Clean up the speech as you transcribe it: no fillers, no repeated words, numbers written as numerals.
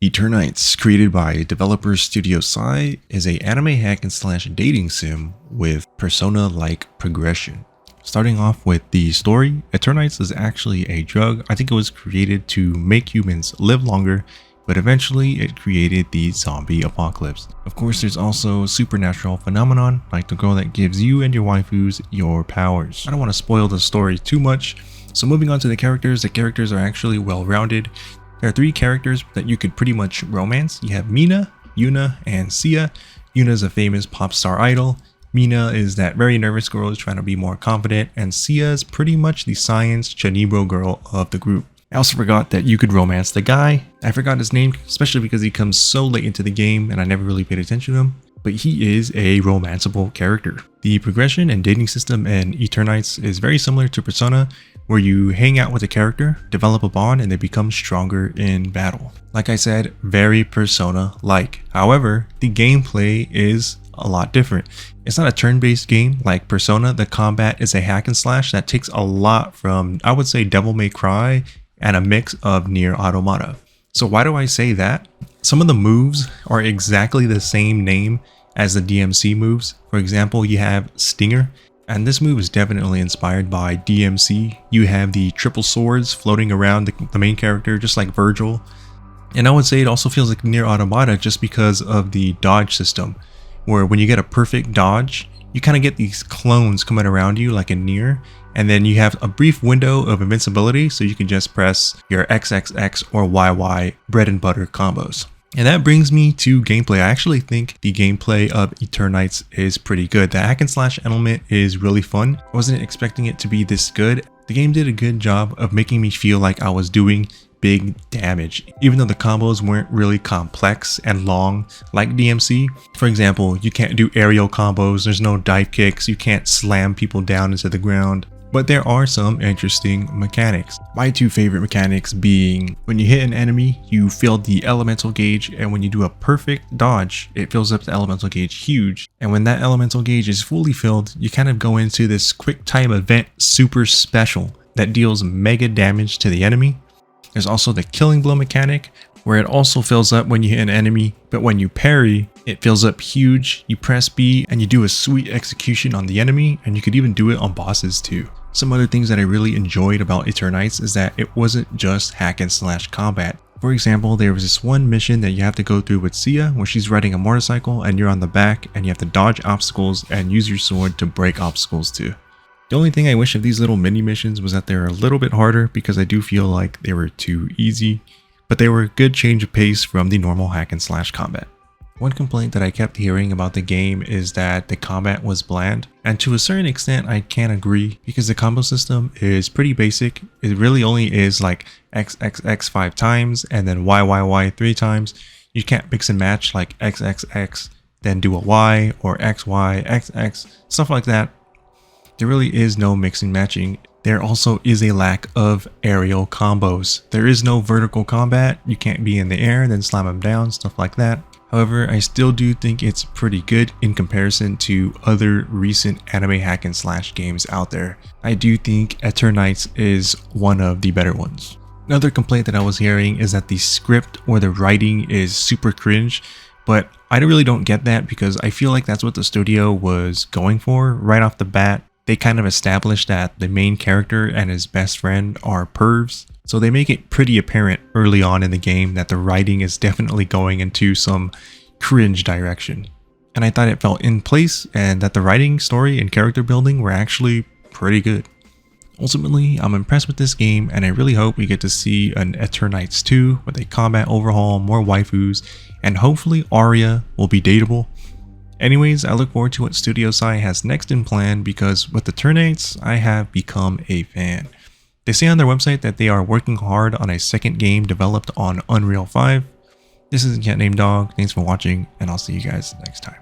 Eternights, created by developer Studio Sai, is a anime hack and slash dating sim with Persona-like progression. Starting off with the story, Eternights is actually a drug. I think it was created to make humans live longer, but eventually it created the zombie apocalypse. Of course, there's also supernatural phenomenon, like the girl that gives you and your waifus your powers. I don't want to spoil the story too much, so moving on to the characters are actually well-rounded. There are three characters that you could pretty much romance. You have Mina, Yuna, and Sia. Yuna is a famous pop star idol. Mina is that very nervous girl who's trying to be more confident, and Sia is pretty much the science Chanibro girl of the group. I also forgot that you could romance the guy. I forgot his name, especially because he comes so late into the game and I never really paid attention to him, but he is a romanceable character. The progression and dating system in Eternights is very similar to Persona, where you hang out with a character, develop a bond, and they become stronger in battle. Like I said, very Persona-like. However, the gameplay is a lot different. It's not a turn-based game like Persona. The combat is a hack and slash that takes a lot from, I would say, Devil May Cry and a mix of Nier Automata. So why do I say that? Some of the moves are exactly the same name as the DMC moves. For example, you have Stinger, and this move is definitely inspired by DMC. You have the triple swords floating around the main character, just like Virgil. And I would say it also feels like Nier Automata just because of the dodge system, where when you get a perfect dodge, you kind of get these clones coming around you like in Nier, and then you have a brief window of invincibility, so you can just press your XXX or YY bread and butter combos. And that brings me to gameplay. I actually think the gameplay of Eternights is pretty good. The hack and slash element is really fun. I wasn't expecting it to be this good. The game did a good job of making me feel like I was doing big damage, even though the combos weren't really complex and long like DMC. For example, you can't do aerial combos, there's no dive kicks, you can't slam people down into the ground. But there are some interesting mechanics. My two favorite mechanics being when you hit an enemy, you fill the elemental gauge, and when you do a perfect dodge, it fills up the elemental gauge huge. And when that elemental gauge is fully filled, you kind of go into this quick time event super special that deals mega damage to the enemy. There's also the killing blow mechanic, where it also fills up when you hit an enemy, but when you parry, it fills up huge. You press B and you do a sweet execution on the enemy, and you could even do it on bosses too. Some other things that I really enjoyed about Eternights is that it wasn't just hack and slash combat. For example, there was this one mission that you have to go through with Sia, where she's riding a motorcycle and you're on the back and you have to dodge obstacles and use your sword to break obstacles too. The only thing I wish of these little mini missions was that they're a little bit harder, because I do feel like they were too easy, but they were a good change of pace from the normal hack and slash combat. One complaint that I kept hearing about the game is that the combat was bland, and to a certain extent I can agree, because the combo system is pretty basic. It really only is like XXX 5 times and then YYY 3 times. You can't mix and match like XXX then do a Y or XY XX, stuff like that. There really is no mixing matching. There also is a lack of aerial combos. There is no vertical combat. You can't be in the air and then slam them down, stuff like that. However, I still do think it's pretty good in comparison to other recent anime hack and slash games out there. I do think Eternights is one of the better ones. Another complaint that I was hearing is that the script or the writing is super cringe, but I really don't get that, because I feel like that's what the studio was going for right off the bat. They kind of established that the main character and his best friend are pervs, so they make it pretty apparent early on in the game that the writing is definitely going into some cringe direction. And I thought it felt in place, and that the writing, story, and character building were actually pretty good. Ultimately, I'm impressed with this game, and I really hope we get to see an Eternights 2 with a combat overhaul, more waifus, and hopefully Arya will be dateable. Anyways, I look forward to what Studio Sai has next in plan, because with Eternights, I have become a fan. They say on their website that they are working hard on a second game developed on Unreal 5. This is Cat Named Dog. Thanks for watching, and I'll see you guys next time.